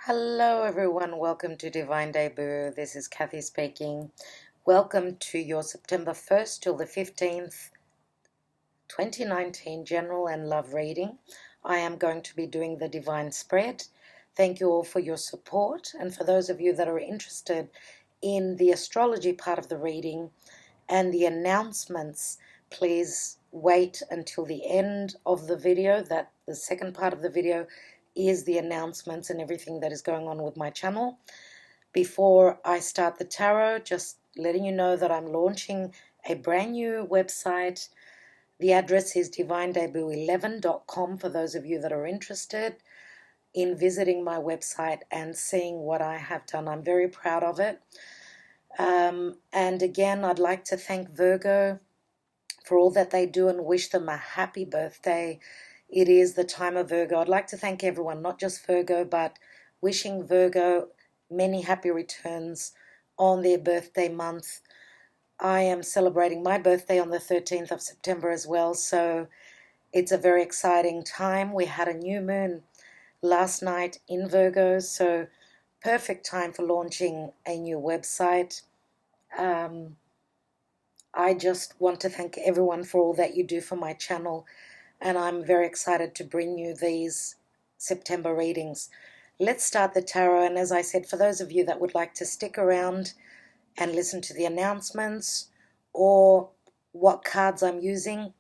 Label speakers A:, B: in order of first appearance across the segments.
A: Hello everyone, welcome to Divine Debut. This is Kathy speaking. Welcome to your September 1st till the 15th, 2019 General and Love reading. I am going to be doing the Divine Spread. Thank you all for your support, and for those of you that are interested in the astrology part of the reading and the announcements, please wait until the end of the video. That the second part of the video is the announcements and everything that is going on with my channel. Before I start the tarot, just letting you know that I'm launching a brand new website. The address is divinedebut11.com for those of you that are interested in visiting my website and seeing what I have done. I'm very proud of it. And again, I'd like to thank Virgo for all that they do and wish them a happy birthday. It is the time of Virgo. I'd like to thank everyone, not just Virgo, but wishing Virgo many happy returns on their birthday month. I am celebrating my birthday on the 13th of September as well, so it's a very exciting time. We had a new moon last night in Virgo, so perfect time for launching a new website. I just want to thank everyone for all that you do for my channel, and I'm very excited to bring you these September readings. Let's start the tarot, and as I said, for those of you that would like to stick around and listen to the announcements or what cards I'm using,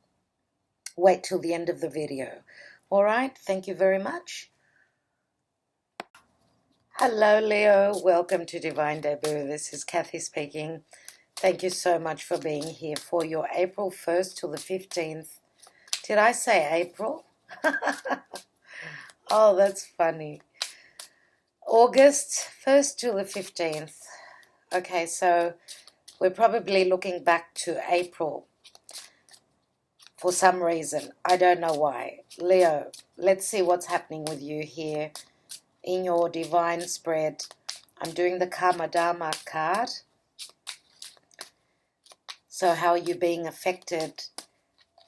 A: wait till the end of the video. All right, thank you very much. Hello, Leo. Welcome to Divine Debut. This is Kathy speaking. Thank you so much for being here for your April 1st till the 15th. Did I say April? Oh, that's funny. August 1st till the 15th. Okay, so we're probably looking back to April for some reason. I don't know why. Leo, let's see what's happening with you here in your Divine Spread. I'm doing the Karma Dharma card. So how are you being affected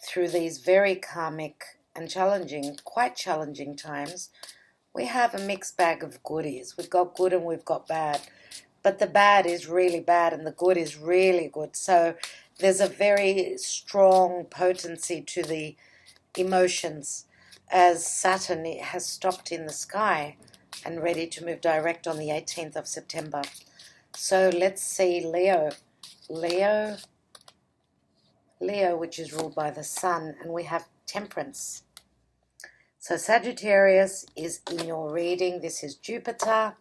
A: through these very karmic and challenging, quite challenging times? We have a mixed bag of goodies. We've got good and we've got bad. But the bad is really bad and the good is really good. So there's a very strong potency to the emotions as Saturn has stopped in the sky and ready to move direct on the 18th of September. So let's see Leo. Leo, which is ruled by the sun, and we have Temperance. So Sagittarius is in your reading. This is Jupiter.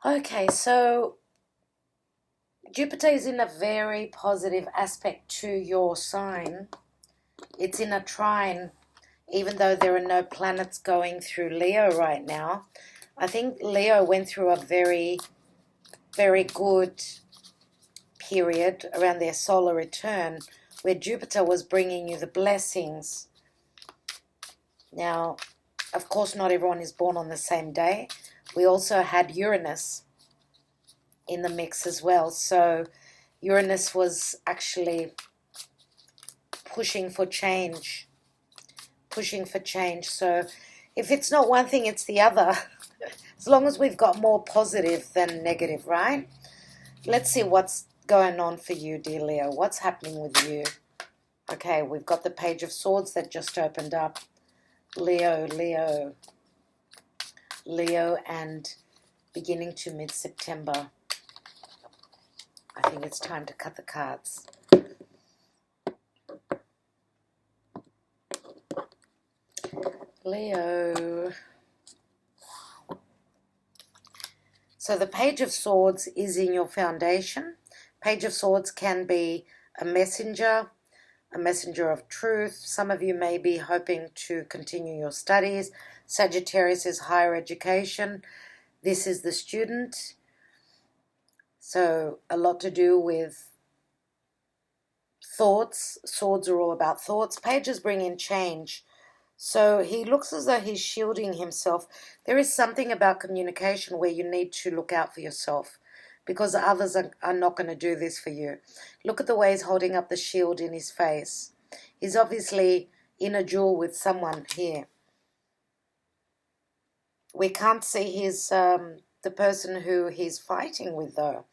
A: Okay, so Jupiter is in a very positive aspect to your sign. It's in a trine, even though there are no planets going through Leo right now. I think Leo went through a very, very good period around their solar return where Jupiter was bringing you the blessings. Now, of course, not everyone is born on the same day. We also had Uranus in the mix as well. So Uranus was actually pushing for change. So if it's not one thing, it's the other. As long as we've got more positive than negative, right? Let's see what's going on for you, dear Leo. What's happening with you? Okay, we've got the Page of Swords that just opened up. Leo, and beginning to mid-September. I think it's time to cut the cards. Leo. So the Page of Swords is in your foundation. Page of Swords can be a messenger of truth. Some of you may be hoping to continue your studies. Sagittarius is higher education. This is the student. So a lot to do with thoughts. Swords are all about thoughts. Pages bring in change. So he looks as though he's shielding himself. There is something about communication where you need to look out for yourself, because others are not going to do this for you. Look at the way he's holding up the shield in his face. He's obviously in a duel with someone here. We can't see his the person who he's fighting with, though.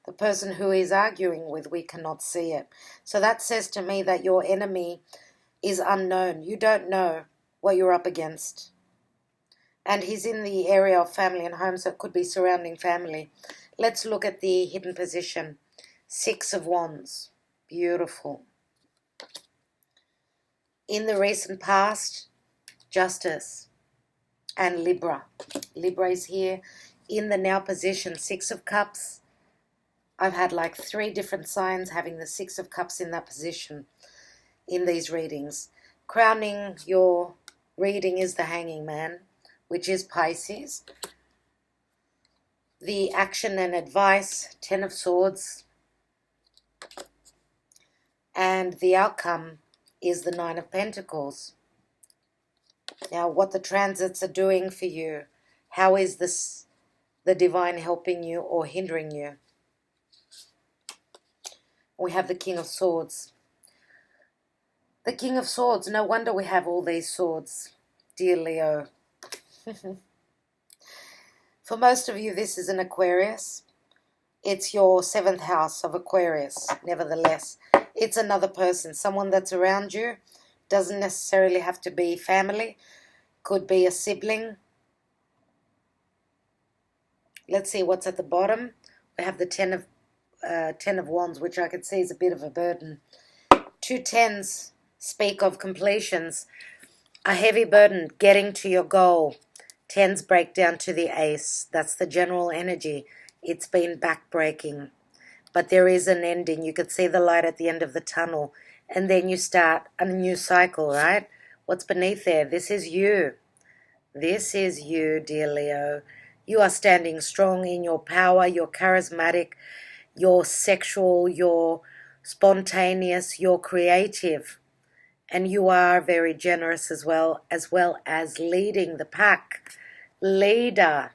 A: The person who he's arguing with, we cannot see it. So that says to me that your enemy is unknown. You don't know what you're up against. And he's in the area of family and home, so it could be surrounding family. Let's look at the hidden position. 6 of Wands. Beautiful. In the recent past, Justice and Libra. Libra is here. In the now position, 6 of Cups. I've had like 3 different signs having the 6 of Cups in that position in these readings. Crowning your reading is the Hanging Man, which is Pisces. The action and advice, 10 of Swords. And the outcome is the 9 of Pentacles. Now, what the transits are doing for you, how is this, the divine helping you or hindering you? We have the King of Swords. The King of Swords, no wonder we have all these swords, dear Leo. For most of you, this is an Aquarius. It's your 7th house of Aquarius, nevertheless. It's another person, someone that's around you. Doesn't necessarily have to be family. Could be a sibling. Let's see what's at the bottom. We have the 10 of Wands, which I could see is a bit of a burden. 2 tens speak of completions. A heavy burden, getting to your goal. 10s break down to the Ace. That's the general energy. It's been backbreaking. But there is an ending. You could see the light at the end of the tunnel. And then you start a new cycle, right? What's beneath there? This is you. This is you, dear Leo. You are standing strong in your power. You're charismatic. You're sexual. You're spontaneous. You're creative. And you are very generous as well as leading the pack. Leader.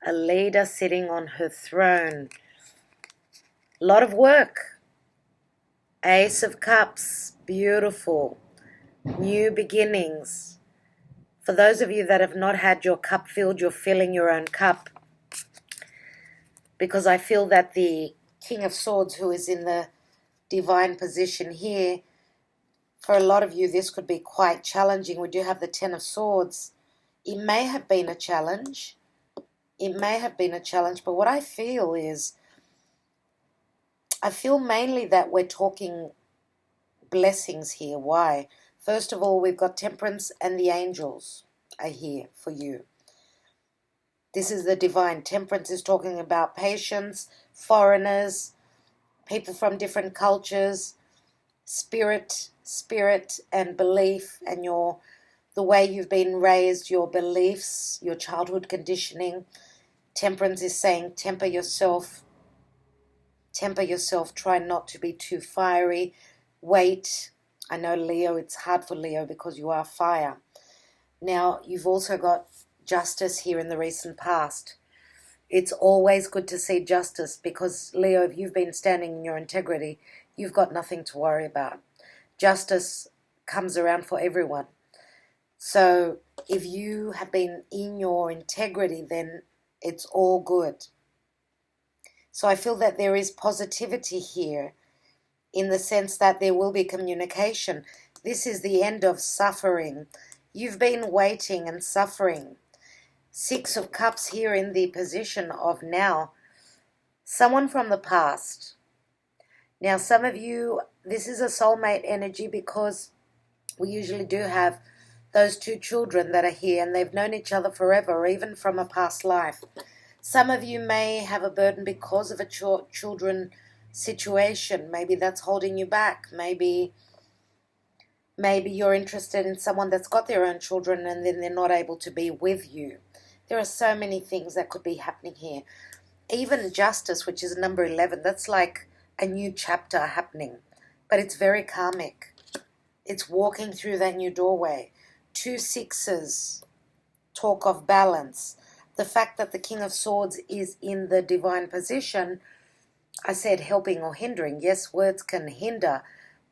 A: A leader sitting on her throne. A lot of work. Ace of Cups. Beautiful. New beginnings. For those of you that have not had your cup filled, you're filling your own cup. Because I feel that the King of Swords, who is in the divine position here, for a lot of you, this could be quite challenging. We do have the 10 of Swords. It may have been a challenge. It may have been a challenge, but what I feel is, I feel mainly that we're talking blessings here. Why? First of all, we've got Temperance and the angels are here for you. This is the divine. Temperance is talking about patience, foreigners, people from different cultures, spirit and belief, and the way you've been raised, your beliefs, your childhood conditioning. Temperance is saying temper yourself. Temper yourself. Try not to be too fiery. Wait. I know Leo, it's hard for Leo because you are fire. Now, you've also got Justice here in the recent past. It's always good to see justice because, Leo, if you've been standing in your integrity, you've got nothing to worry about. Justice comes around for everyone. So if you have been in your integrity, then it's all good. So I feel that there is positivity here in the sense that there will be communication. This is the end of suffering. You've been waiting and suffering. 6 of Cups here in the position of now. Someone from the past. Now, some of you, this is a soulmate energy because we usually do have those 2 children that are here and they've known each other forever or even from a past life. Some of you may have a burden because of a children situation. Maybe that's holding you back. Maybe you're interested in someone that's got their own children and then they're not able to be with you. There are so many things that could be happening here. Even Justice, which is number 11, that's like a new chapter happening. But it's very karmic. It's walking through that new doorway. 2 sixes talk of balance. The fact that the King of Swords is in the divine position, I said helping or hindering. Yes, words can hinder,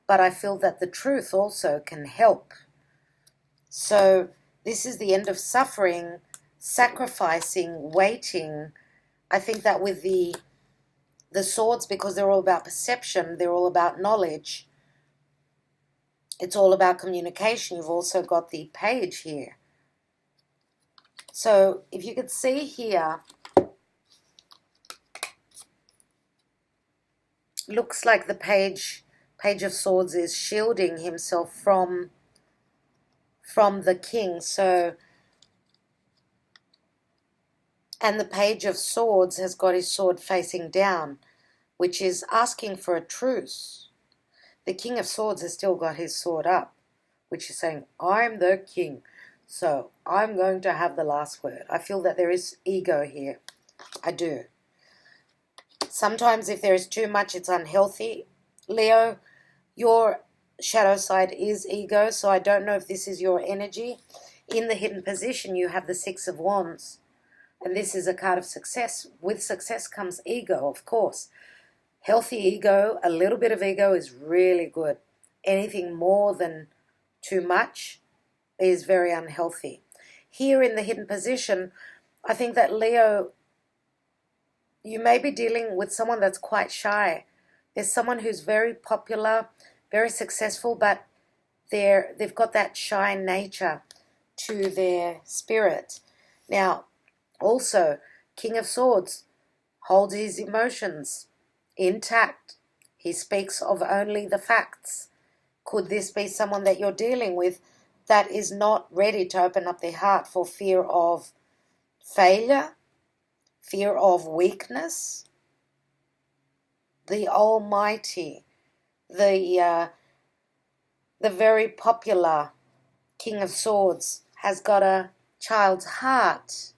A: but I feel that the truth also can help. So this is the end of suffering. sacrificing, waiting. I think that with the swords, because they're all about perception, they're all about knowledge, it's all about communication. You've also got the page here. So if you could see here, looks like the page of swords is shielding himself from the king. So, and the page of swords has got his sword facing down, which is asking for a truce. The king of swords has still got his sword up, which is saying, I'm the king, so I'm going to have the last word. I feel that there is ego here. I do. Sometimes if there is too much, it's unhealthy. Leo, your shadow side is ego, so I don't know if this is your energy. In the hidden position, you have the Six of Wands, and this is a card of success. With success comes ego, of course. Healthy ego, a little bit of ego is really good. Anything more than too much is very unhealthy. Here in the hidden position, I think that Leo, you may be dealing with someone that's quite shy. There's someone who's very popular, very successful, but they've got that shy nature to their spirit. Now, also, King of Swords holds his emotions intact. He speaks of only the facts. Could this be someone that you're dealing with that is not ready to open up their heart for fear of failure, fear of weakness? The Almighty, the very popular King of Swords has got a child's heart.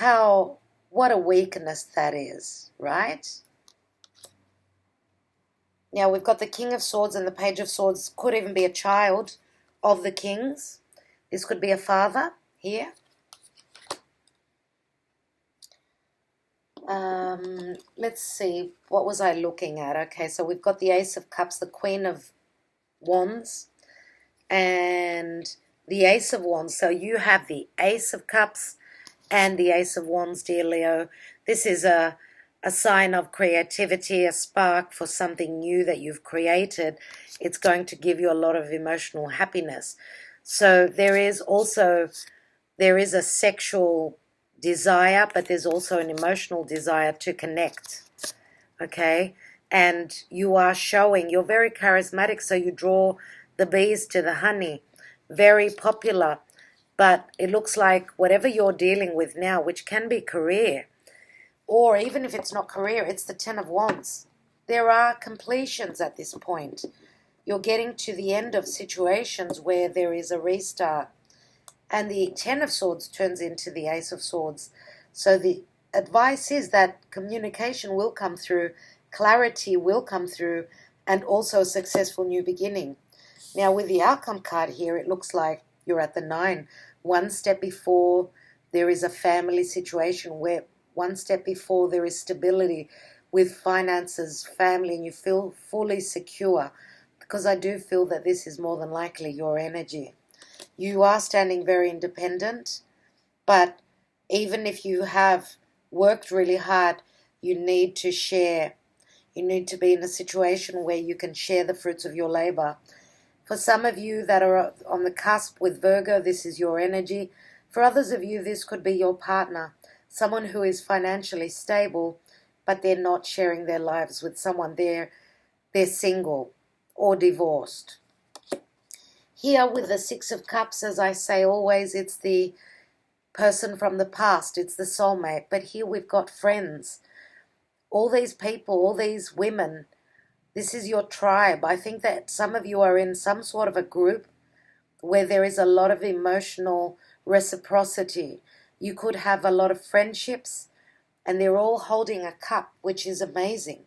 A: What a weakness that is, right? Now we've got the King of Swords and the Page of Swords. Could even be a child of the kings. This could be a father here. Let's see, what was I looking at? Okay, so we've got the Ace of Cups, the Queen of Wands, and the Ace of Wands. So you have the Ace of Cups and the Ace of Wands, dear Leo. This is a sign of creativity, a spark for something new that you've created. It's going to give you a lot of emotional happiness. So there is a sexual desire, but there's also an emotional desire to connect, okay? And you are showing, you're very charismatic, so you draw the bees to the honey, very popular, but it looks like whatever you're dealing with now, which can be career, or even if it's not career, it's the Ten of Wands. There are completions at this point. You're getting to the end of situations where there is a restart. And the Ten of Swords turns into the Ace of Swords. So the advice is that communication will come through, clarity will come through, and also a successful new beginning. Now with the outcome card here, it looks like you're at the 9. One step before there is a family situation, where one step before there is stability with finances, family, and you feel fully secure. Because I do feel that this is more than likely your energy. You are standing very independent, but even if you have worked really hard, you need to share. You need to be in a situation where you can share the fruits of your labor. For some of you that are on the cusp with Virgo, this is your energy. For others of you, this could be your partner, someone who is financially stable, but they're not sharing their lives with someone. They're single or divorced. Here with the Six of Cups, as I say always, it's the person from the past, it's the soulmate. But here we've got friends. All these people, all these women, this is your tribe. I think that some of you are in some sort of a group where there is a lot of emotional reciprocity. You could have a lot of friendships, and they're all holding a cup, which is amazing.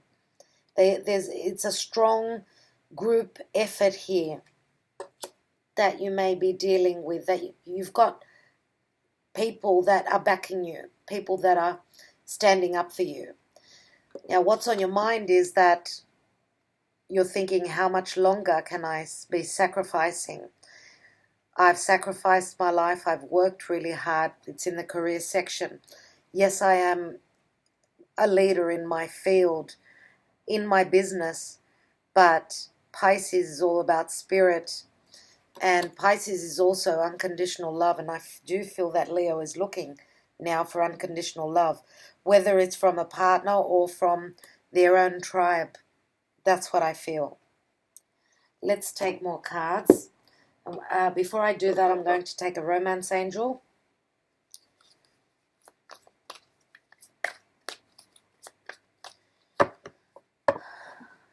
A: It's a strong group effort here that you may be dealing with, that you've got people that are backing you, people that are standing up for you. Now, what's on your mind is that you're thinking, how much longer can I be sacrificing? I've sacrificed my life. I've worked really hard. It's in the career section. Yes, I am a leader in my field, in my business, but Pisces is all about spirit, and Pisces is also unconditional love, and I do feel that Leo is looking now for unconditional love, whether it's from a partner or from their own tribe. That's what I feel. Let's take more cards. Before I do that, I'm going to take a romance angel.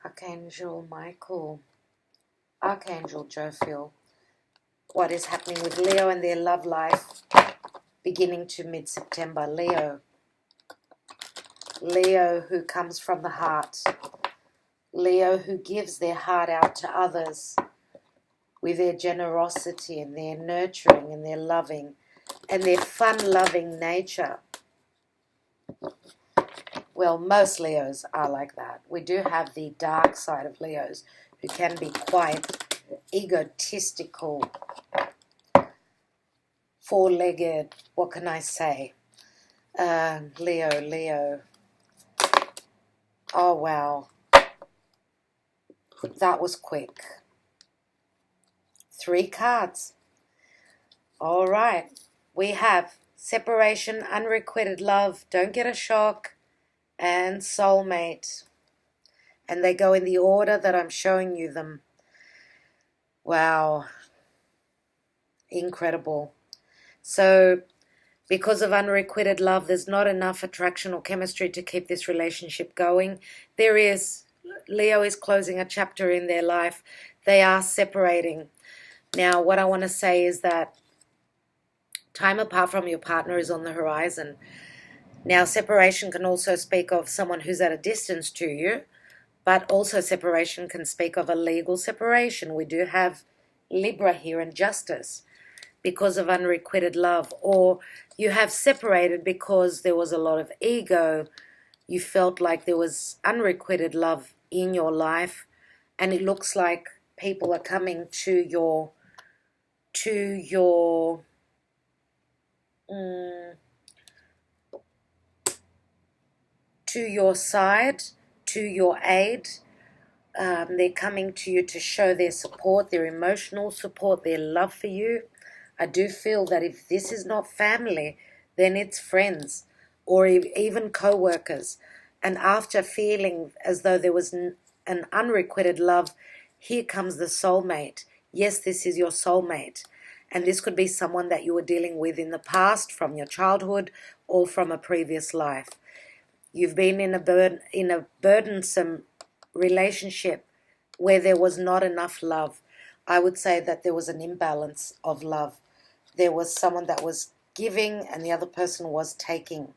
A: Archangel Michael. Archangel Jophiel. What is happening with Leo and their love life beginning to mid-September? Leo who comes from the heart. Leo who gives their heart out to others with their generosity and their nurturing and their loving and their fun-loving nature. Well, most Leos are like that. We do have the dark side of Leos who can be quite egotistical, four-legged, what can I say? Leo. Oh, wow. That was quick. 3 cards. All right. We have separation, unrequited love, don't get a shock, and soulmate. And they go in the order that I'm showing you them. Wow. Incredible. So, because of unrequited love, there's not enough attraction or chemistry to keep this relationship going. There is. Leo is closing a chapter in their life. They are separating. Now, what I want to say is that time apart from your partner is on the horizon. Now, separation can also speak of someone who's at a distance to you, but also separation can speak of a legal separation. We do have Libra here and justice because of unrequited love, or you have separated because there was a lot of ego. You felt like there was unrequited love in your life, and it looks like people are coming to your side, to your aid. They're coming to you to show their support, their emotional support, their love for you. I do feel that if this is not family, then it's friends or even co-workers. And after feeling as though there was an unrequited love, here comes the soulmate. Yes, this is your soulmate. And this could be someone that you were dealing with in the past, from your childhood or from a previous life. You've been in a burdensome relationship where there was not enough love. I would say that there was an imbalance of love. There was someone that was giving and the other person was taking.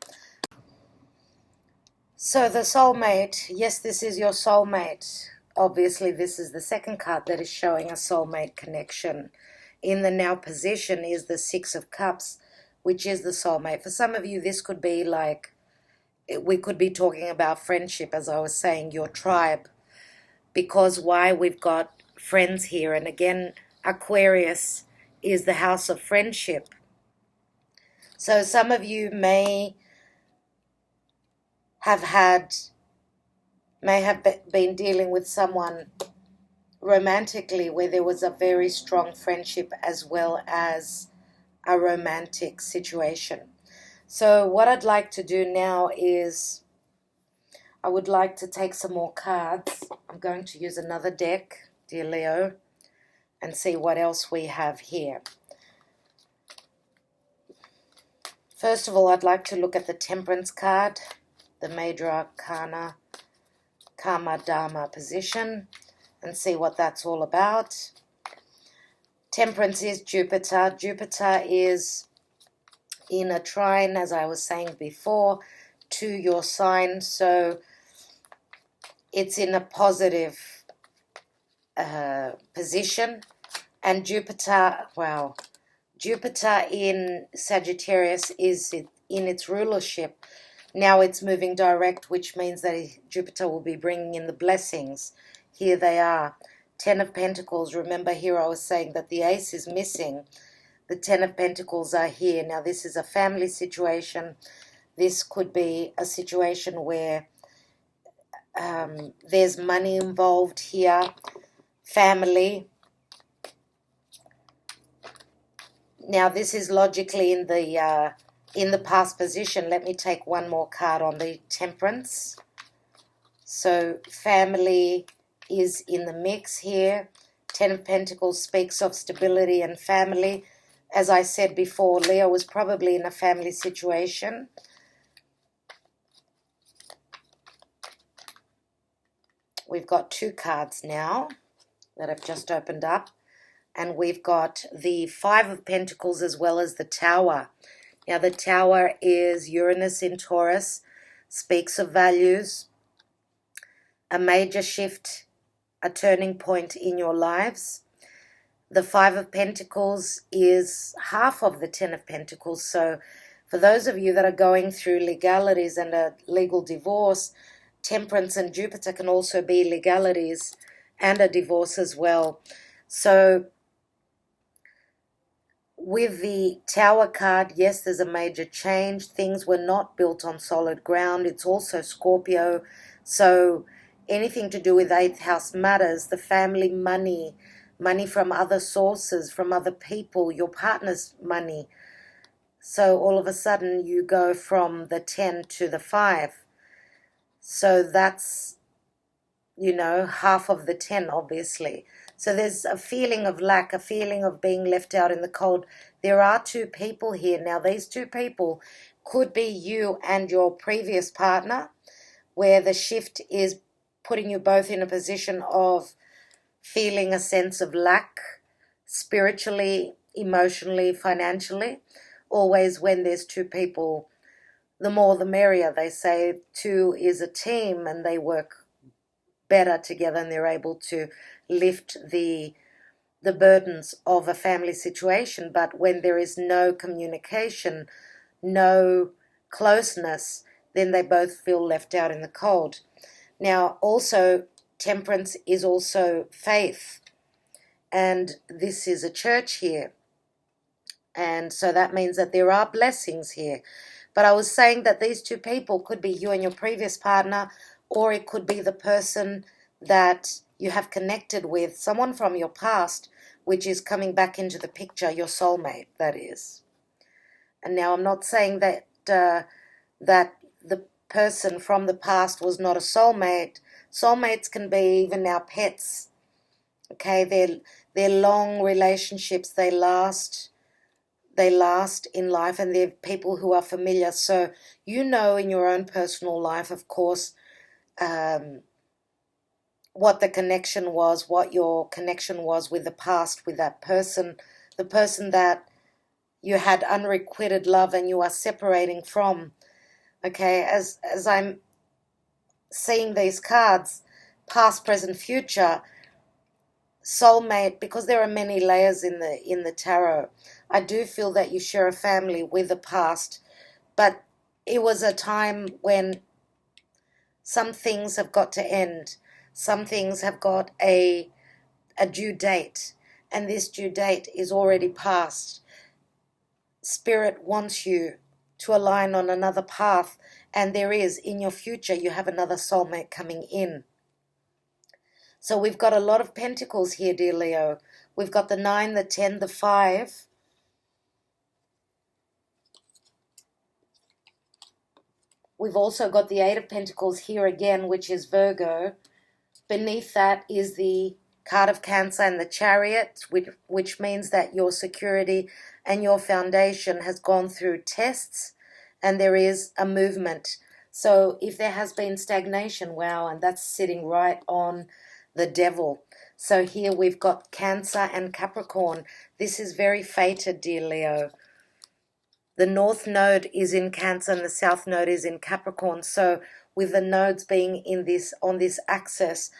A: So the soulmate, yes, this is your soulmate. Obviously, this is the second card that is showing a soulmate connection. In the now position is the 6 of Cups, which is the soulmate. For some of you, this could be like, we could be talking about friendship, as I was saying, your tribe. Because why? We've got friends here. And again, Aquarius is the house of friendship. So some of you may have been dealing with someone romantically where there was a very strong friendship as well as a romantic situation. So what I'd like to do now is I would like to take some more cards. I'm going to use another deck, dear Leo, and see what else we have here. First of all, I'd like to look at the Temperance card, the Major Arcana, Karma Dharma position, and see what that's all about. Temperance is Jupiter. Jupiter is in a trine, as I was saying before, to your sign, so it's in a positive position. And Jupiter, wow, Jupiter in Sagittarius is in its rulership. Now it's moving direct, which means that Jupiter will be bringing in the blessings. Here they are. Ten of Pentacles. Remember here I was saying that the Ace is missing. The Ten of Pentacles are here. Now this is a family situation. This could be a situation where there's money involved here. Family. Now this is logically in the past position. Let me take one more card on the Temperance. So family is in the mix here. Ten of Pentacles speaks of stability and family. As I said before, Leo was probably in a family situation. We've got two cards now that I've just opened up. And we've got the Five of Pentacles as well as the Tower. Now the Tower is Uranus in Taurus, speaks of values, a major shift, a turning point in your lives. The Five of Pentacles is half of the Ten of Pentacles. So for those of you that are going through legalities and a legal divorce, Temperance and Jupiter can also be legalities and a divorce as well. So with the Tower card, yes, there's a major change. Things were not built on solid ground. It's also Scorpio. So anything to do with 8th house matters. The family, money from other sources, from other people, your partner's money. So all of a sudden you go from the 10 to the 5. So that's, half of the 10, obviously. So there's a feeling of lack, a feeling of being left out in the cold. There are two people here. Now, these two people could be you and your previous partner, where the shift is putting you both in a position of feeling a sense of lack, spiritually, emotionally, financially. Always when there's two people, the more the merrier. They say two is a team and they work better together and they're able to lift the burdens of a family situation. But when there is no communication, no closeness, then they both feel left out in the cold. Now, also, Temperance is also faith, and this is a church here. And so that means that there are blessings here. But I was saying that these two people could be you and your previous partner, or it could be the person that you have connected with, someone from your past, which is coming back into the picture, your soulmate, that is. And now I'm not saying that that the person from the past was not a soulmate. Soulmates can be even our pets. Okay, they're long relationships, they last in life, and they're people who are familiar. So in your own personal life, of course, what the connection was, what your connection was with the past, with that person, the person that you had unrequited love and you are separating from. Okay, as I'm seeing these cards, past, present, future, soulmate, because there are many layers in the tarot, I do feel that you share a family with the past, but it was a time when some things have got to end. Some things have got a due date, and this due date is already past. Spirit wants you to align on another path, and there is, in your future, you have another soulmate coming in. So we've got a lot of pentacles here, dear Leo. We've got the 9, the 10, the 5. We've also got the 8 of Pentacles here again, which is Virgo. Beneath that is the card of Cancer and the Chariot, which means that your security and your foundation has gone through tests and there is a movement. So if there has been stagnation, wow, and that's sitting right on the Devil. So here we've got Cancer and Capricorn. This is very fated, dear Leo. The North Node is in Cancer and the South Node is in Capricorn. So with the nodes being on this axis,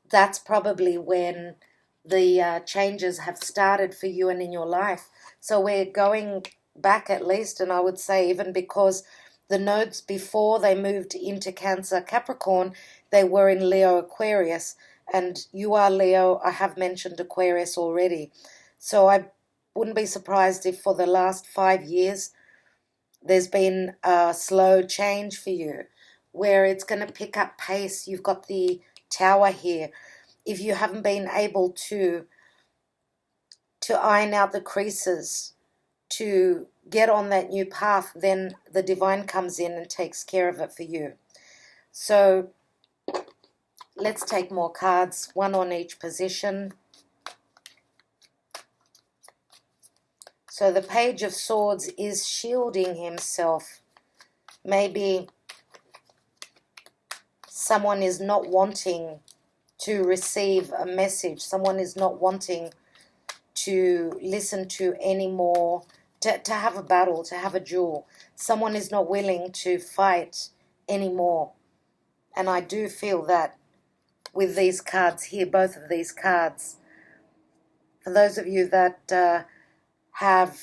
A: that's probably when the changes have started for you and in your life. So we're going back at least, and I would say even because the nodes before they moved into Cancer, Capricorn, they were in Leo, Aquarius, And you are Leo. I have mentioned Aquarius already. So I wouldn't be surprised if for the last 5 years there's been a slow change for you where it's going to pick up pace. You've got the Tower here. If you haven't been able to iron out the creases, to get on that new path, then the divine comes in and takes care of it for you. So let's take more cards, one on each position. So the Page of Swords is shielding himself. Maybe someone is not wanting to receive a message. Someone is not wanting to listen to any more, to have a battle, to have a duel. Someone is not willing to fight anymore. And I do feel that with these cards here, both of these cards, for those of you that have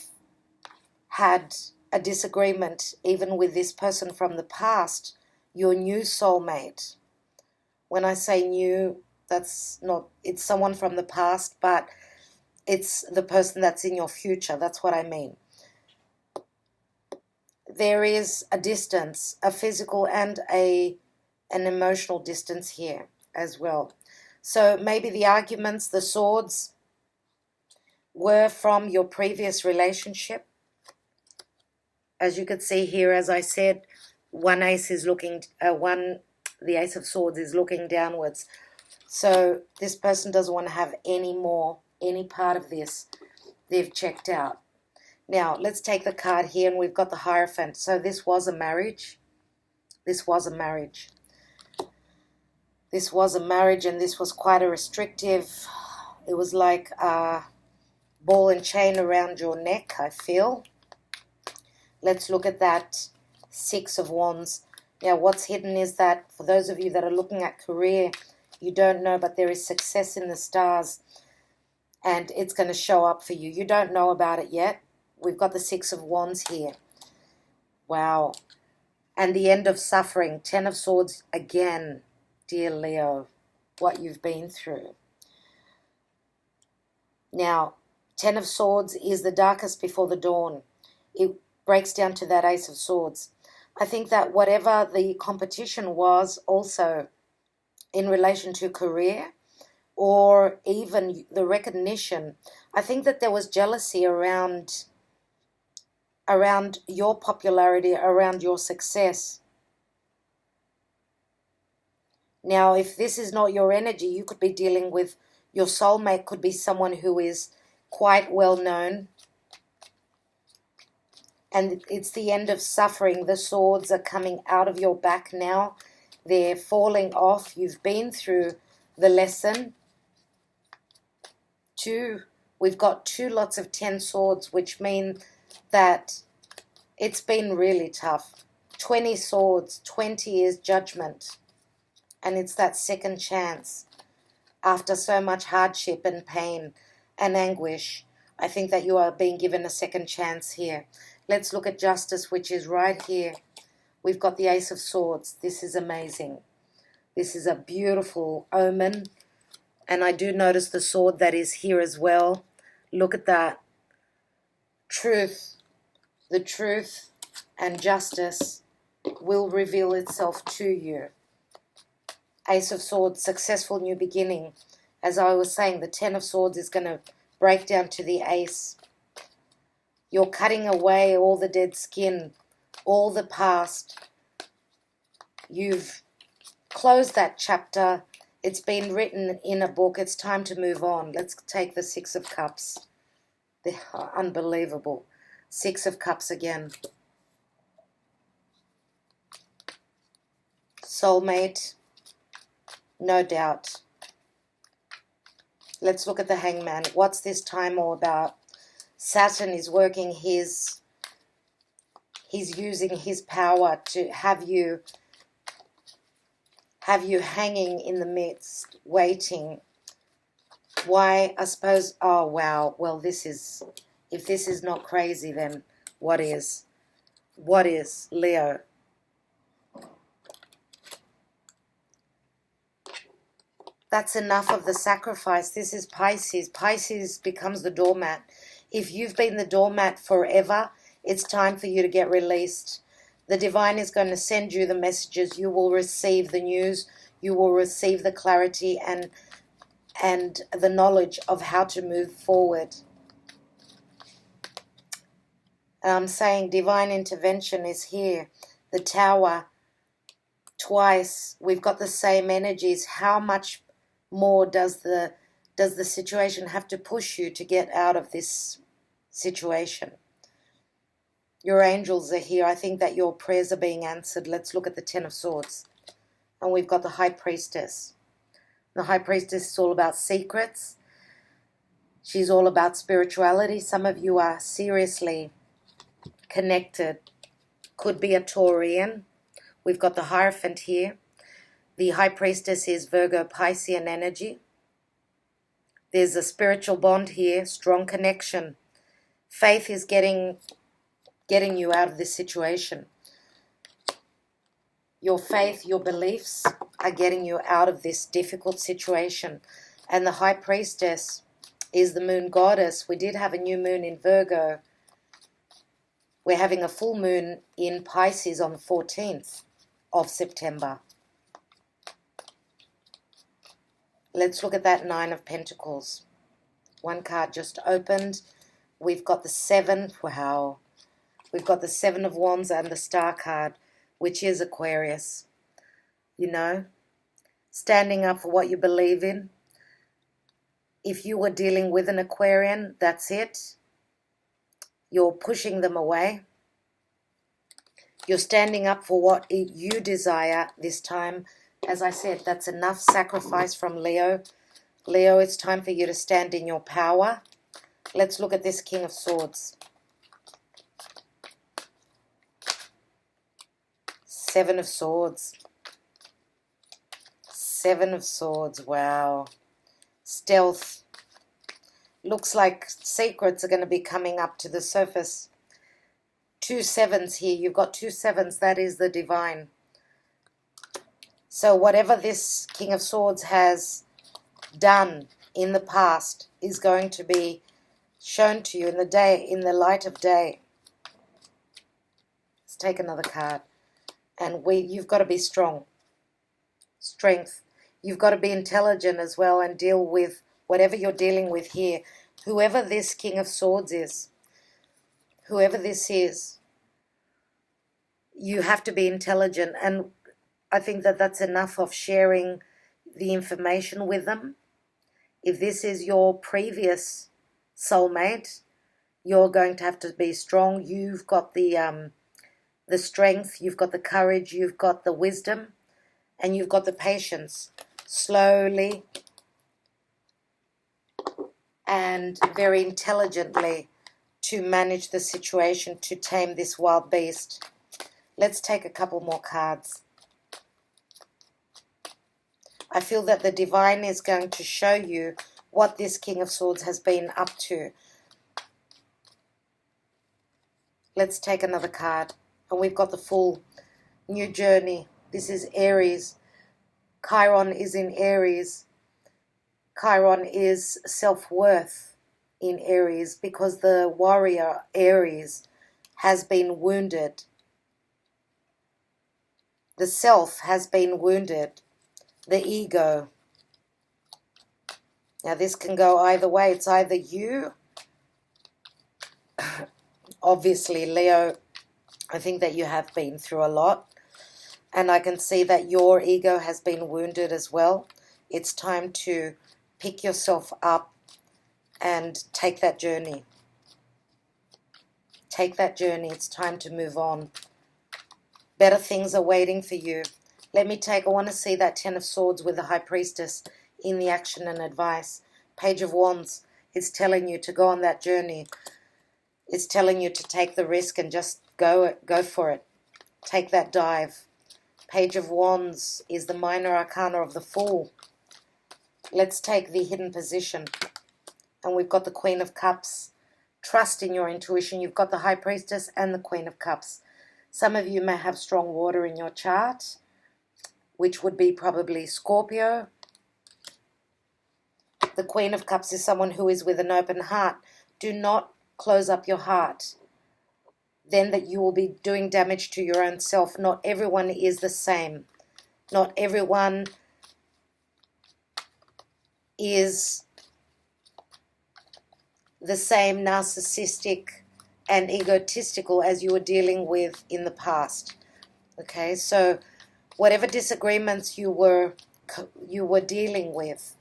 A: had a disagreement even with this person from the past, your new soulmate. When I say new, that's not, it's someone from the past, but it's the person that's in your future. That's what I mean. There is a distance, a physical and an emotional distance here as well. So maybe the arguments, the swords, were from your previous relationship. As you can see here, as I said, one ace is looking, the Ace of Swords is looking downwards. So this person doesn't want to have any part of this. They've checked out. Now, let's take the card here, and we've got the Hierophant. So this was a marriage. This was a marriage. This was a marriage, and this was quite a restrictive. It was like a ball and chain around your neck, I feel. Let's look at that Six of Wands. Now, what's hidden is that for those of you that are looking at career, you don't know, but there is success in the stars, and it's going to show up for you. You don't know about it yet. We've got the Six of Wands here. Wow. And the end of suffering. Ten of Swords again, dear Leo, what you've been through. Now, Ten of Swords is the darkest before the dawn. It breaks down to that Ace of Swords. I think that whatever the competition was also in relation to career or even the recognition, I think that there was jealousy around your popularity, around your success. Now, if this is not your energy, you could be dealing with your soulmate, could be someone who is quite well known. And it's the end of suffering. The swords are coming out of your back now. They're falling off. You've been through the lesson. We've got two lots of 10 swords, which mean that it's been really tough. 20 swords, 20 is judgment. And it's that second chance. After so much hardship and pain and anguish, I think that you are being given a second chance here. Let's look at justice, which is right here. We've got the Ace of Swords. This is amazing. This is a beautiful omen. And I do notice the sword that is here as well. Look at that. Truth. The truth and justice will reveal itself to you. Ace of Swords, successful new beginning. As I was saying, the Ten of Swords is going to break down to the Ace. You're cutting away all the dead skin, all the past. You've closed that chapter. It's been written in a book. It's time to move on. Let's take the Six of Cups. They're unbelievable. Six of Cups again. Soulmate, no doubt. Let's look at the Hangman. What's this time all about? Saturn is working he's using his power to have you hanging in the midst, waiting. Why? I suppose, oh wow, well this is, if this is not crazy, then what is? What is, Leo? That's enough of the sacrifice. This is Pisces. Pisces becomes the doormat. If you've been the doormat forever, it's time for you to get released. The divine is going to send you the messages. You will receive the news. You will receive the clarity and the knowledge of how to move forward. I'm saying divine intervention is here. The Tower, twice. We've got the same energies. How much more does the situation have to push you to get out of this situation? Your angels are here. I think that your prayers are being answered. Let's look at the Ten of Swords. And we've got the High Priestess. The High Priestess is all about secrets. She's all about spirituality. Some of you are seriously connected. Could be a Taurian. We've got the Hierophant here. The High Priestess is Virgo Piscean energy. There's a spiritual bond here, strong connection. Faith is getting you out of this situation. Your faith, your beliefs are getting you out of this difficult situation. And the High Priestess is the moon goddess. We did have a new moon in Virgo. We're having a full moon in Pisces on the 14th of September. Let's look at that Nine of Pentacles. One card just opened. We've got the Seven. Wow. We've got the Seven of Wands and the Star card, which is Aquarius. You know, standing up for what you believe in. If you were dealing with an Aquarian, that's it. You're pushing them away. You're standing up for what you desire this time. As I said, that's enough sacrifice from Leo. Leo, it's time for you to stand in your power. Let's look at this King of Swords. Seven of Swords. Seven of Swords, wow. Stealth. Looks like secrets are going to be coming up to the surface. Two sevens here. You've got two sevens. That is the divine. So whatever this King of Swords has done in the past is going to be shown to you in the light of day. Let's take another card. And you've got to be strong. Strength. You've got to be intelligent as well and deal with whatever you're dealing with here. Whoever this King of Swords is, whoever this is, you have to be intelligent. And I think that that's enough of sharing the information with them. If this is your previous soulmate, you're going to have to be strong. You've got the strength, you've got the courage, you've got the wisdom, and you've got the patience. Slowly and very intelligently to manage the situation, to tame this wild beast. Let's take a couple more cards. I feel that the divine is going to show you what this King of Swords has been up to. Let's take another card. And we've got the full new journey. This is Aries. Chiron is in Aries. Chiron is self-worth in Aries because the warrior Aries has been wounded. The self has been wounded. The ego. Now this can go either way. It's either you, obviously Leo, I think that you have been through a lot. And I can see that your ego has been wounded as well. It's time to pick yourself up and take that journey. Take that journey. It's time to move on. Better things are waiting for you. I want to see that Ten of Swords with the High Priestess in the action and advice. Page of Wands. It's telling you to go on that journey. It's telling you to take the risk and just go for it. Take that dive. Page of Wands is the minor arcana of the Fool. Let's take the hidden position. And we've got the Queen of Cups. Trust in your intuition. You've got the High Priestess and the Queen of Cups. Some of you may have strong water in your chart, which would be probably Scorpio, The Queen of Cups is someone who is with an open heart. Do not close up your heart. Then that you will be doing damage to your own self. Not everyone is the same. Not everyone is the same narcissistic and egotistical as you were dealing with in the past. Okay, so whatever disagreements you were dealing with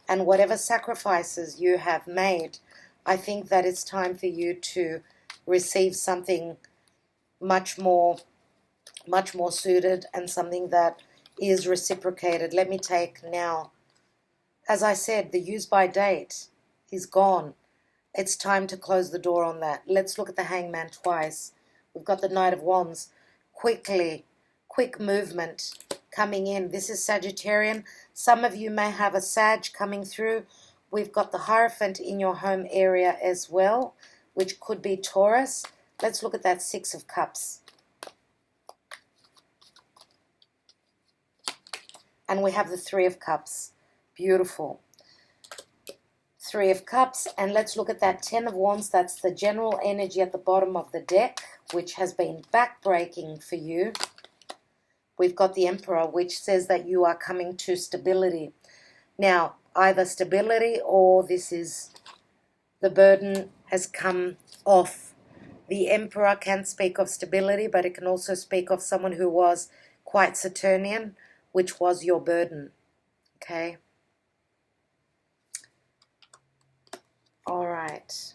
A: and whatever sacrifices you have made, I think that it's time for you to receive something much more suited and something that is reciprocated. Let me take now. As I said, the use by date is gone. It's time to close the door on that. Let's look at the Hangman twice. We've got the Knight of Wands. Quick movement coming in. This is Sagittarian. Some of you may have a Sag coming through. We've got the Hierophant in your home area as well, which could be Taurus. Let's look at that Six of Cups. And we have the Three of Cups. Beautiful. Three of Cups. And let's look at that Ten of Wands. That's the general energy at the bottom of the deck, which has been backbreaking for you. We've got the Emperor, which says that you are coming to stability. Now, either stability or this is the burden has come off. The Emperor can speak of stability, but it can also speak of someone who was quite Saturnian, which was your burden. Okay? All right.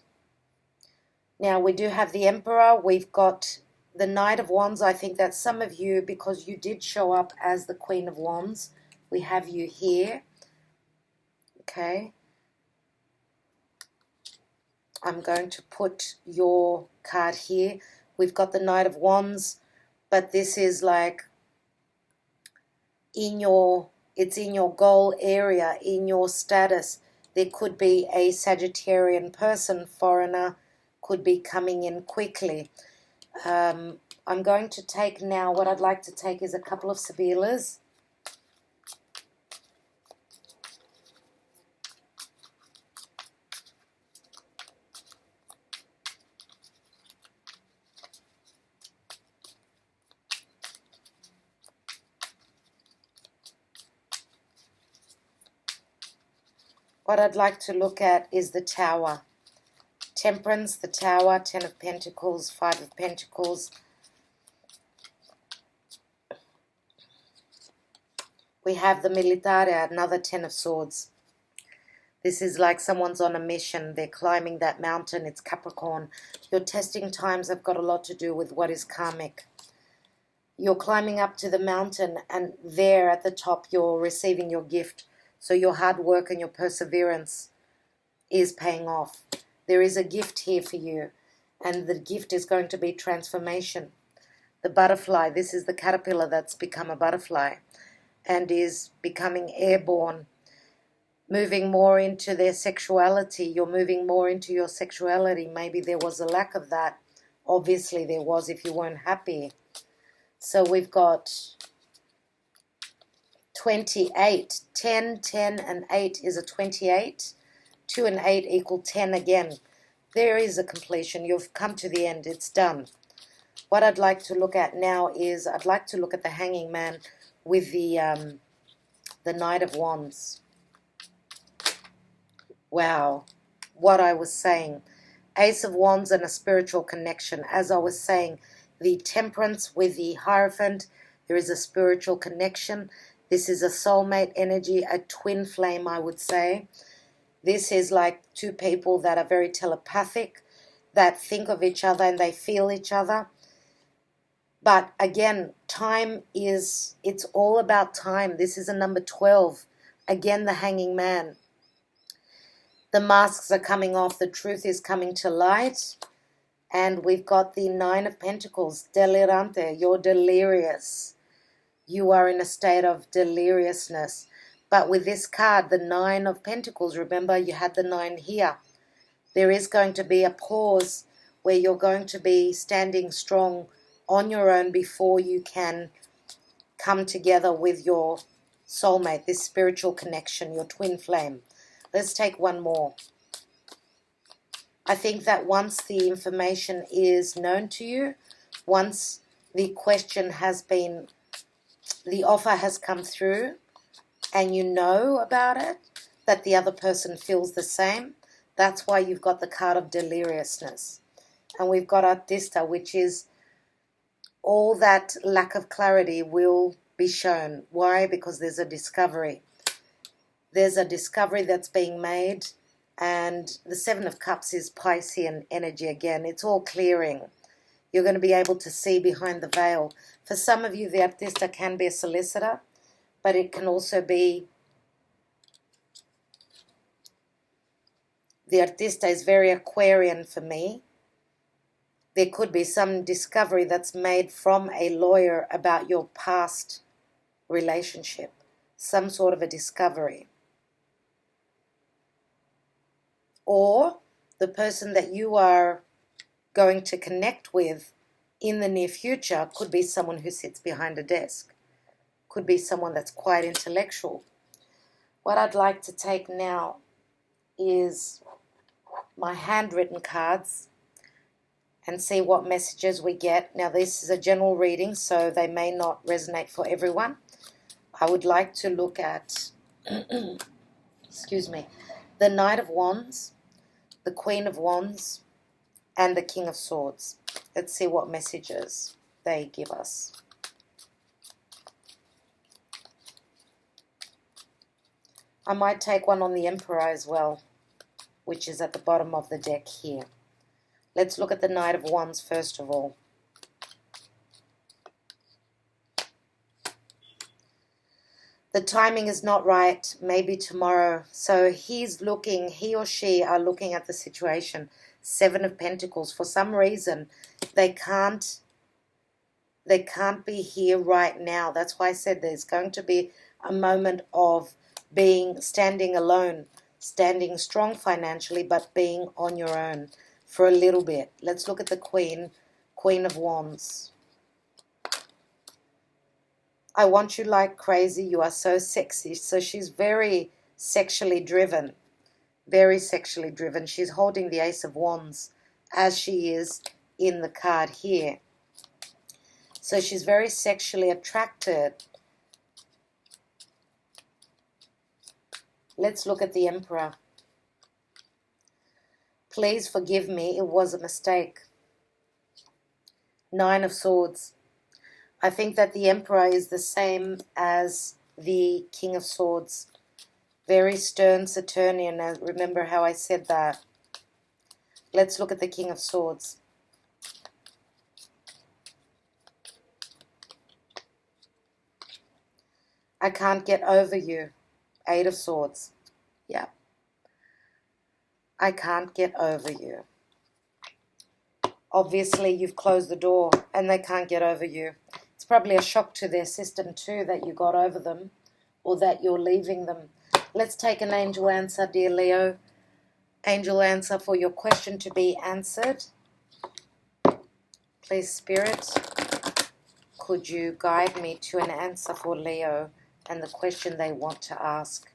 A: Now, we do have the Emperor. We've got the Knight of Wands. I think that some of you, because you did show up as the Queen of Wands, we have you here. Okay. I'm going to put your card here. We've got the Knight of Wands, but this is like it's in your goal area, in your status. There could be a Sagittarian person, foreigner, could be coming in quickly. I'm going to take now, what I'd like to take is a couple of Sibillas. What I'd like to look at is the Tower. Temperance, the Tower, Ten of Pentacles, Five of Pentacles. We have the Militare, another Ten of Swords. This is like someone's on a mission. They're climbing that mountain. It's Capricorn. Your testing times have got a lot to do with what is karmic. You're climbing up to the mountain, and there at the top you're receiving your gift. So your hard work and your perseverance is paying off. There is a gift here for you, and the gift is going to be transformation. The butterfly, this is the caterpillar that's become a butterfly and is becoming airborne, moving more into their sexuality. You're moving more into your sexuality. Maybe there was a lack of that. Obviously there was if you weren't happy. So we've got 28. 10, 10, and 8 is a 28. 2 and 8 equal 10 again. There is a completion. You've come to the end. It's done. What I'd like to look at now is I'd like to look at the Hanging Man with the Knight of Wands. Wow. What I was saying. Ace of Wands and a spiritual connection. As I was saying, the Temperance with the Hierophant, there is a spiritual connection. This is a soulmate energy, a twin flame, I would say. This is like two people that are very telepathic, that think of each other and they feel each other. But again, time is, it's all about time. This is a number 12. Again, the Hanging Man. The masks are coming off. The truth is coming to light. And we've got the Nine of Pentacles. Delirante. You're delirious. You are in a state of deliriousness. But with this card, the Nine of Pentacles, remember you had the 9 here. There is going to be a pause where you're going to be standing strong on your own before you can come together with your soulmate, this spiritual connection, your twin flame. Let's take one more. I think that once the information is known to you, once the question has been, the offer has come through, and you know about it, that the other person feels the same, that's why you've got the card of deliriousness. And we've got Artista, which is all that lack of clarity will be shown. Why? Because there's a discovery. There's a discovery that's being made. And the Seven of Cups is Piscean energy again. It's all clearing. You're going to be able to see behind the veil. For some of you, the Artista can be a solicitor, but it can also be... The Artista is very Aquarian for me. There could be some discovery that's made from a lawyer about your past relationship. Some sort of a discovery. Or the person that you are going to connect with in the near future could be someone who sits behind a desk. Could be someone that's quite intellectual. What I'd like to take now is my handwritten cards and see what messages we get. Now, this is a general reading, so they may not resonate for everyone. I would like to look at, excuse me, the Knight of Wands, the Queen of Wands, and the King of Swords. Let's see what messages they give us. I might take one on the Emperor as well, which is at the bottom of the deck here. Let's look at the Knight of Wands first of all. The timing is not right, maybe tomorrow. So he or she are looking at the situation. Seven of Pentacles. For some reason, they can't be here right now. That's why I said there's going to be a moment of standing alone, standing strong financially, but being on your own for a little bit. Let's look at the Queen of Wands. I want you like crazy. You are so sexy. So she's very sexually driven. Very sexually driven. She's holding the Ace of Wands as she is in the card here. So she's very sexually attracted. Let's look at the Emperor. Please forgive me. It was a mistake. Nine of Swords. I think that the Emperor is the same as the King of Swords. Very stern Saturnian. Remember how I said that. Let's look at the King of Swords. I can't get over you. Eight of Swords. Yeah. I can't get over you. Obviously, you've closed the door and they can't get over you. It's probably a shock to their system too that you got over them or that you're leaving them. Let's take an angel answer, dear Leo. Angel answer for your question to be answered. Please, Spirit, could you guide me to an answer for Leo and the question they want to ask?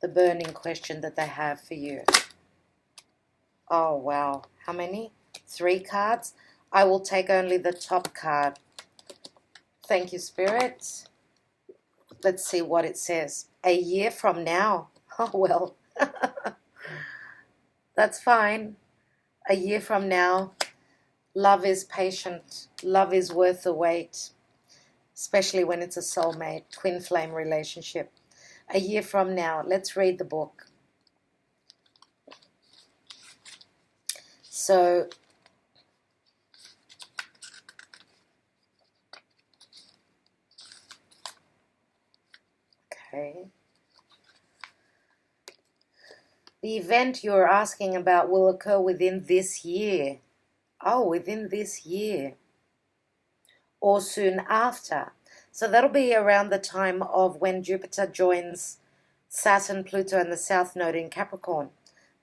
A: The burning question that they have for you. Oh, wow. How many? 3 cards. I will take only the top card. Thank you, Spirit. Let's see what it says. A year from now. Oh, well. That's fine. A year from now. Love is patient. Love is worth the wait. Especially when it's a soulmate, twin flame relationship. A year from now. Let's read the book. So... Okay. The event you're asking about will occur within this year. Oh, within this year. Or soon after. So that'll be around the time of when Jupiter joins Saturn, Pluto, and the South Node in Capricorn.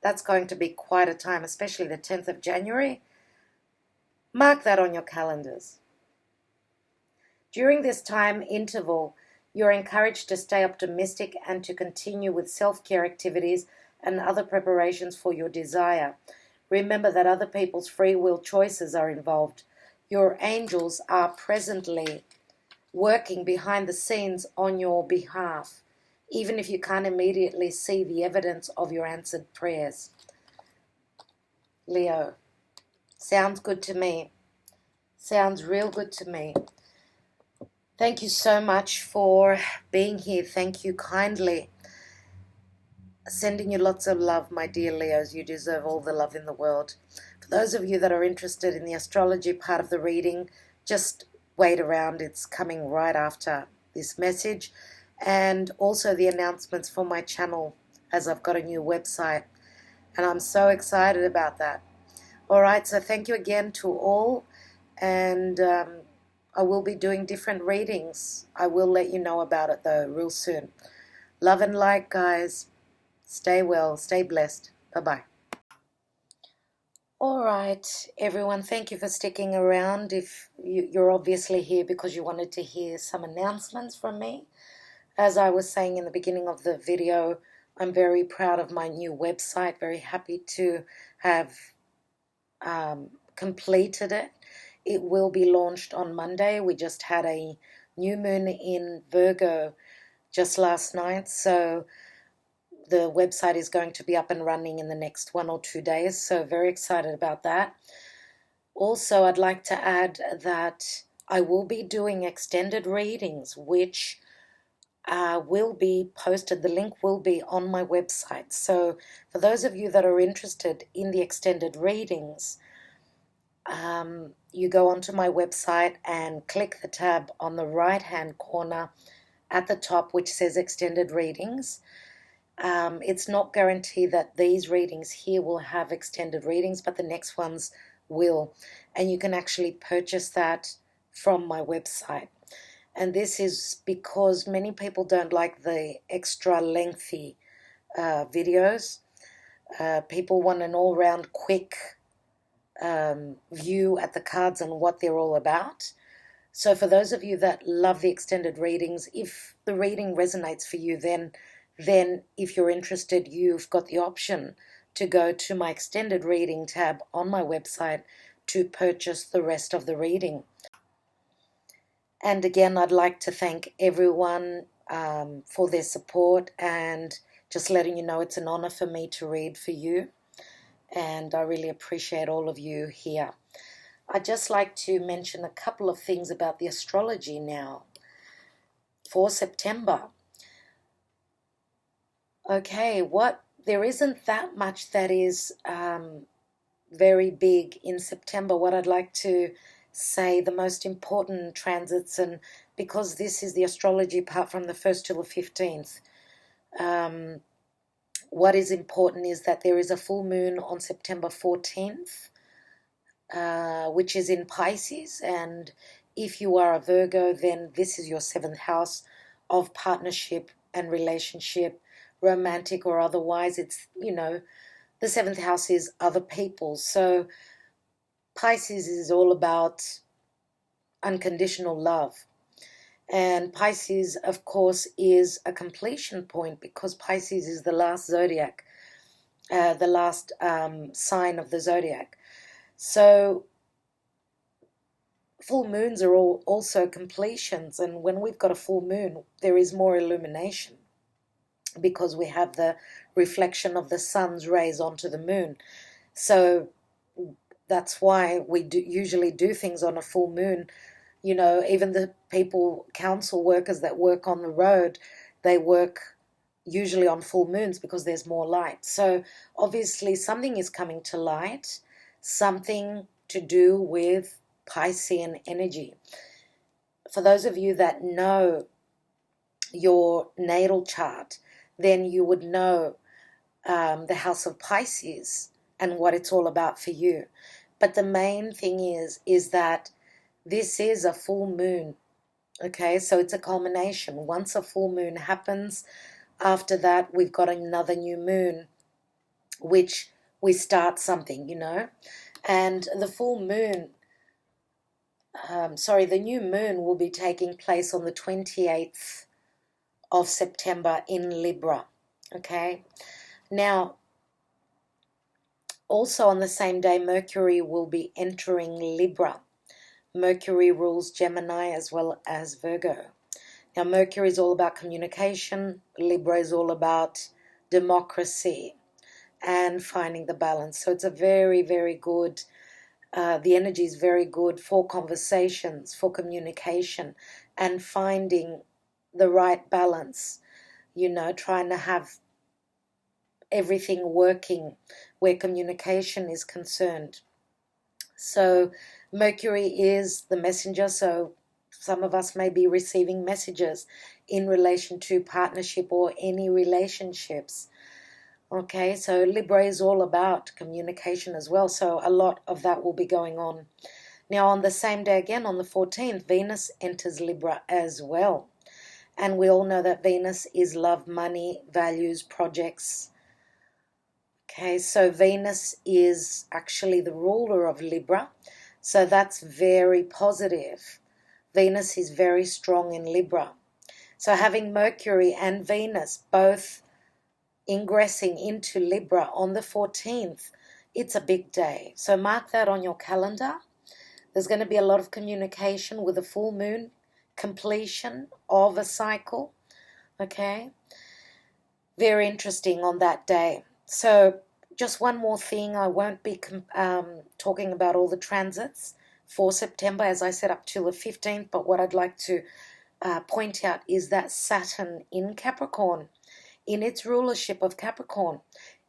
A: That's going to be quite a time, especially the 10th of January. Mark that on your calendars. During this time interval, You're encouraged to stay optimistic and to continue with self-care activities and other preparations for your desire. Remember that other people's free will choices are involved. Your angels are presently working behind the scenes on your behalf, even if you can't immediately see the evidence of your answered prayers. Leo, sounds good to me. Sounds real good to me. Thank you so much for being here. Thank you kindly. Sending you lots of love, my dear Leos. You deserve all the love in the world. For those of you that are interested in the astrology part of the reading, just wait around. It's coming right after this message. And also the announcements for my channel, as I've got a new website. And I'm so excited about that. All right, so thank you again to all. And I will be doing different readings. I will let you know about it, though, real soon. Love and light, guys. Stay well. Stay blessed. Bye-bye. All right, everyone. Thank you for sticking around. If you're obviously here because you wanted to hear some announcements from me. As I was saying in the beginning of the video, I'm very proud of my new website. Very happy to have completed it. It will be launched on Monday. We just had a new moon in Virgo just last night, so the website is going to be up and running in the next 1 or 2 days, so very excited about that. Also, I'd like to add that I will be doing extended readings, which will be posted. The link will be on my website. So for those of you that are interested in the extended readings, you go onto my website and click the tab on the right-hand corner at the top, which says extended readings. It's not guaranteed that these readings here will have extended readings, but the next ones will. And you can actually purchase that from my website. And this is because many people don't like the extra lengthy videos. People want an all-round quick view at the cards and what they're all about. So for those of you that love the extended readings, if the reading resonates for you, then if you're interested, you've got the option to go to my extended reading tab on my website to purchase the rest of the reading. And again, I'd like to thank everyone for their support, and just letting you know it's an honor for me to read for you. And I really appreciate all of you here. I'd just like to mention a couple of things about the astrology now for September. Okay, there isn't that much that is very big in September. What I'd like to say, the most important transits, and because this is the astrology part from the 1st to the 15th, what is important is that there is a full moon on September 14th, which is in Pisces, and if you are a Virgo, then this is your 7th house of partnership and relationship, romantic or otherwise. It's, the 7th house is other people. So Pisces is all about unconditional love. And Pisces, of course, is a completion point, because Pisces is the last zodiac, the last sign of the zodiac. So full moons are also completions. And when we've got a full moon, there is more illumination, because we have the reflection of the sun's rays onto the moon. So that's why we usually do things on a full moon. Even the council workers that work on the road, they work usually on full moons because there's more light. So obviously something is coming to light, something to do with Piscean energy. For those of you that know your natal chart, then you would know the house of Pisces and what it's all about for you. But the main thing is that this is a full moon, okay? So it's a culmination. Once a full moon happens, after that we've got another new moon, which we start something, And the full moon, the new moon will be taking place on the 28th of September in Libra. Okay, now also on the same day, Mercury will be entering Libra. Mercury rules Gemini as well as Virgo. Now, Mercury is all about communication. Libra is all about democracy and finding the balance. So it's a very, very good, the energy is very good for conversations, for communication, and finding the right balance, you know, trying to have everything working where communication is concerned. So Mercury is the messenger, so some of us may be receiving messages in relation to partnership or any relationships. Okay, so Libra is all about communication as well, so a lot of that will be going on. Now on the same day again, on the 14th, Venus enters Libra as well. And we all know that Venus is love, money, values, projects. Okay, so Venus is actually the ruler of Libra, so that's very positive. Venus is very strong in Libra. So having Mercury and Venus both ingressing into Libra on the 14th, it's a big day. So mark that on your calendar. There's going to be a lot of communication with a full moon, completion of a cycle. Okay, very interesting on that day. So just one more thing, I won't be talking about all the transits for September, as I said, up till the 15th, but what I'd like to point out is that Saturn in Capricorn, in its rulership of Capricorn,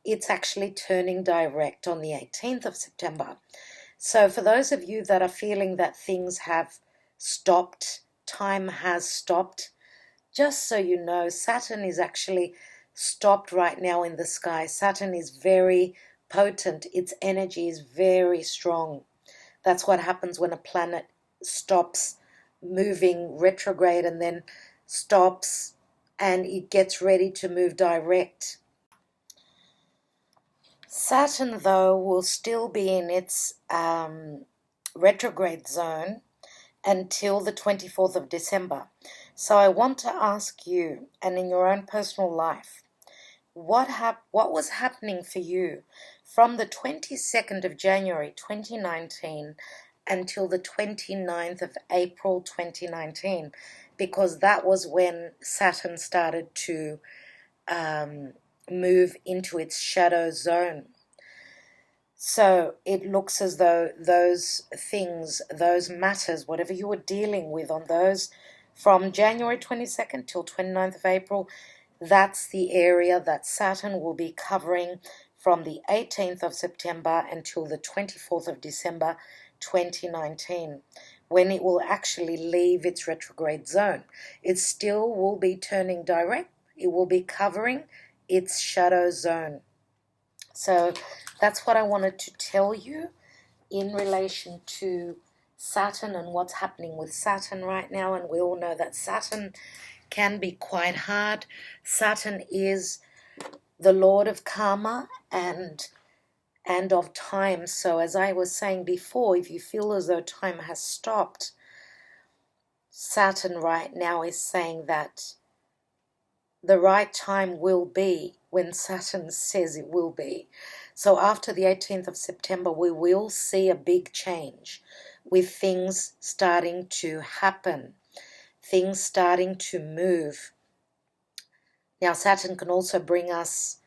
A: it's actually turning direct on the 18th of September. So for those of you that are feeling that things have stopped, time has stopped, just so you know, Saturn is actually stopped right now in the sky. Saturn is very potent. Its energy is very strong. That's what happens when a planet stops moving retrograde and then stops and it gets ready to move direct. Saturn, though, will still be in its retrograde zone until the 24th of December. So I want to ask you, and in your own personal life, what was happening for you from the 22nd of January 2019 until the 29th of April 2019, because that was when Saturn started to move into its shadow zone. So it looks as though those things, those matters, whatever you were dealing with on those from January 22nd till 29th of April, that's the area that Saturn will be covering from the 18th of September until the 24th of December 2019, when it will actually leave its retrograde zone. It still will be turning direct. It will be covering its shadow zone. So that's what I wanted to tell you in relation to Saturn and what's happening with Saturn right now. And we all know that Saturn can be quite hard. Saturn is the lord of karma and of time. So as I was saying before, if you feel as though time has stopped, Saturn right now is saying that the right time will be when Saturn says it will be. So after the 18th of September, we will see a big change with things starting to happen, things starting to move. Now, Saturn can also bring us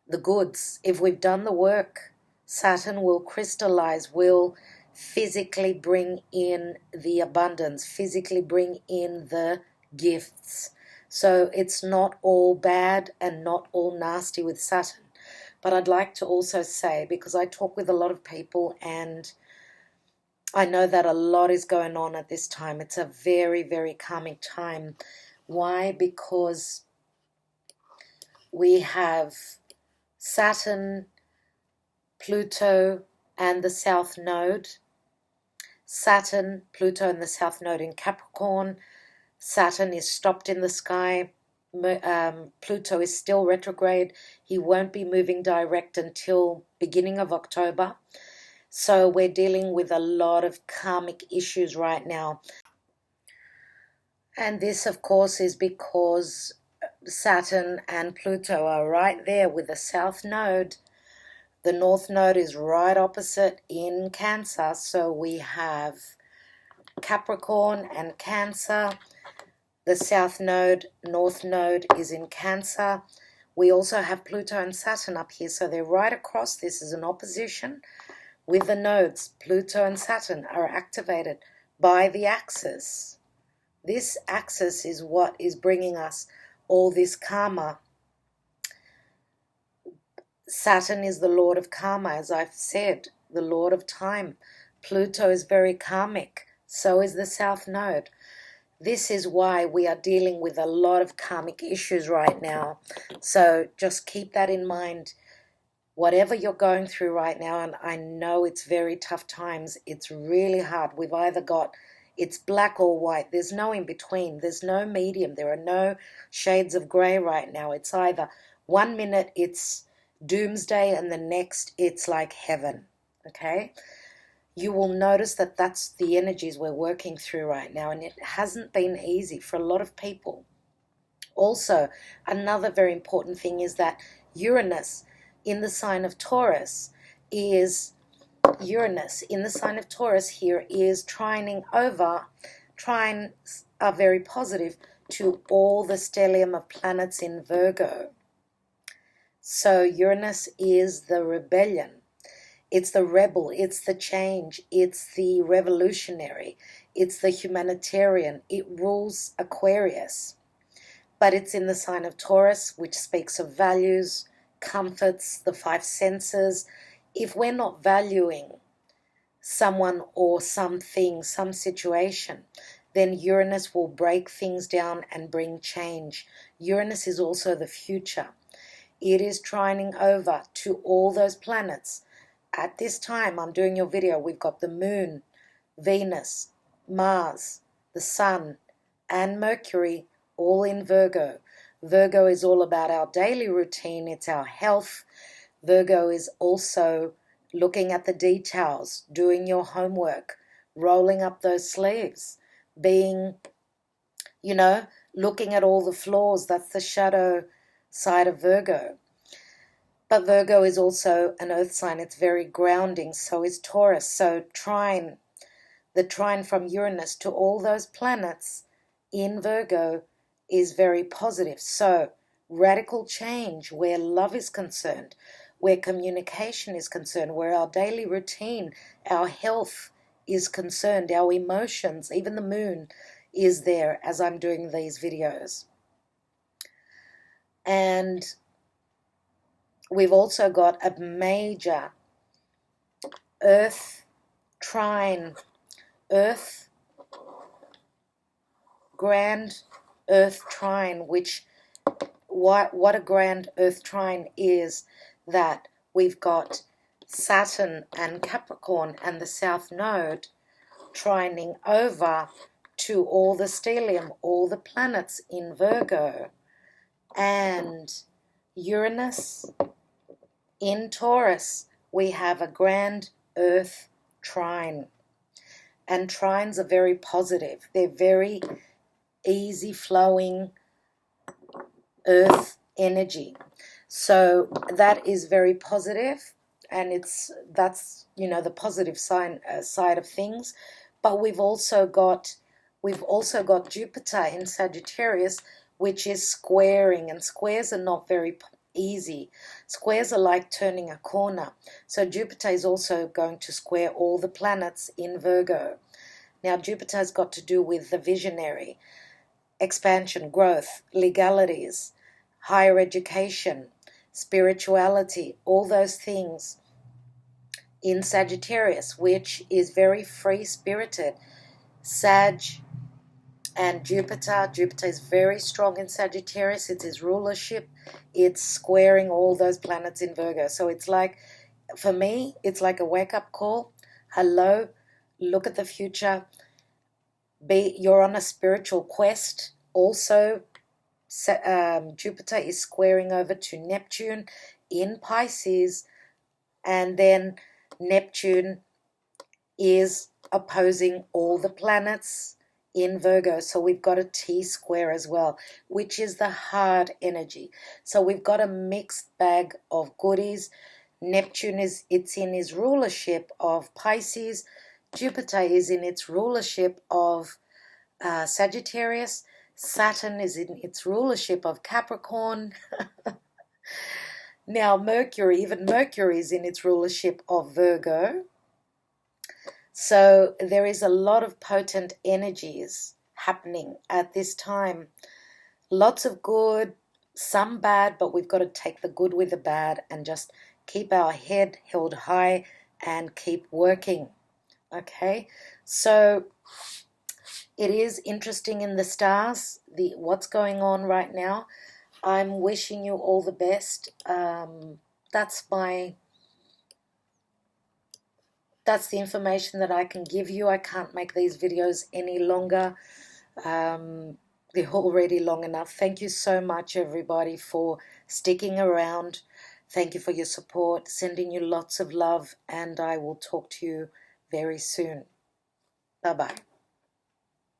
A: the goods. If we've done the work, Saturn will crystallize, will physically bring in the abundance, physically bring in the gifts. So it's not all bad and not all nasty with Saturn. But I'd like to also say, because I talk with a lot of people and I know that a lot is going on at this time. It's a very, very calming time. Why? Because we have Saturn, Pluto, and the South Node. Saturn, Pluto, and the South Node in Capricorn. Saturn is stopped in the sky. Pluto is still retrograde. He won't be moving direct until beginning of October. So we're dealing with a lot of karmic issues right now. And this, of course, is because Saturn and Pluto are right there with the south node. The north node is right opposite in Cancer, so we have Capricorn and Cancer. The south node, north node is in Cancer. We also have Pluto and Saturn up here, so they're right across. This is an opposition with the nodes. Pluto and Saturn are activated by the axis. This axis is what is bringing us all this karma. Saturn is the lord of karma, as I've said, the lord of time. Pluto is very karmic, so is the south node. This is why we are dealing with a lot of karmic issues right now. So just keep that in mind. Whatever you're going through right now, and I know it's very tough times, it's really hard. We've either got, it's black or white. There's no in between. There's no medium. There are no shades of gray right now. It's either 1 minute it's doomsday and the next it's like heaven, okay? You will notice that that's the energies we're working through right now, and it hasn't been easy for a lot of people. Also, another very important thing is that Uranus in the sign of Taurus is, Uranus in the sign of Taurus here is trining over. Trines are very positive to all the stellium of planets in Virgo. So Uranus is the rebellion. It's the rebel, it's the change, it's the revolutionary, it's the humanitarian. It rules Aquarius. But it's in the sign of Taurus, which speaks of values, comforts, the five senses. If we're not valuing someone or something, some situation, then Uranus will break things down and bring change. Uranus is also the future. It is trining over to all those planets. At this time I'm doing your video, we've got the Moon, Venus, Mars, the Sun, and Mercury all in Virgo. Virgo is all about our daily routine. It's our health. Virgo is also looking at the details, doing your homework, rolling up those sleeves, being, looking at all the flaws. That's the shadow side of Virgo. But Virgo is also an earth sign. It's very grounding. So is Taurus. So the trine from Uranus to all those planets in Virgo is very positive. So radical change where love is concerned, where communication is concerned, where our daily routine, our health is concerned, our emotions, even the moon is there as I'm doing these videos. And we've also got a major earth trine, grand earth trine, which what a grand earth trine is, that we've got Saturn and Capricorn and the south node trining over to all the stellium, all the planets in Virgo, and Uranus in Taurus. We have a grand earth trine, and trines are very positive. They're very easy flowing earth energy. So that is very positive, and that's the positive side of things. But we've also got Jupiter in Sagittarius, which is squaring, and squares are not very easy. Squares are like turning a corner. So Jupiter is also going to square all the planets in Virgo. Now Jupiter's got to do with the visionary, expansion, growth, legalities, higher education, spirituality, all those things in Sagittarius, which is very free-spirited. Sag and Jupiter is very strong in Sagittarius. It's his rulership. It's squaring all those planets in Virgo. So it's like, for me, it's like a wake-up call. Hello, look at the future. You're on a spiritual quest. Also, Jupiter is squaring over to Neptune in Pisces, and then Neptune is opposing all the planets in Virgo. So we've got a T square as well, which is the hard energy. So we've got a mixed bag of goodies. Neptune it's in his rulership of Pisces. Jupiter is in its rulership of Sagittarius. Saturn is in its rulership of Capricorn. Now even Mercury is in its rulership of Virgo. So there is a lot of potent energies happening at this time. Lots of good, some bad, but we've got to take the good with the bad and just keep our head held high and keep working. Okay, so it is interesting in the stars, what's going on right now. I'm wishing you all the best. That's the information that I can give you. I can't make these videos any longer. They're already long enough. Thank you so much, everybody, for sticking around. Thank you for your support. Sending you lots of love, and I will talk to you very soon. Bye-bye.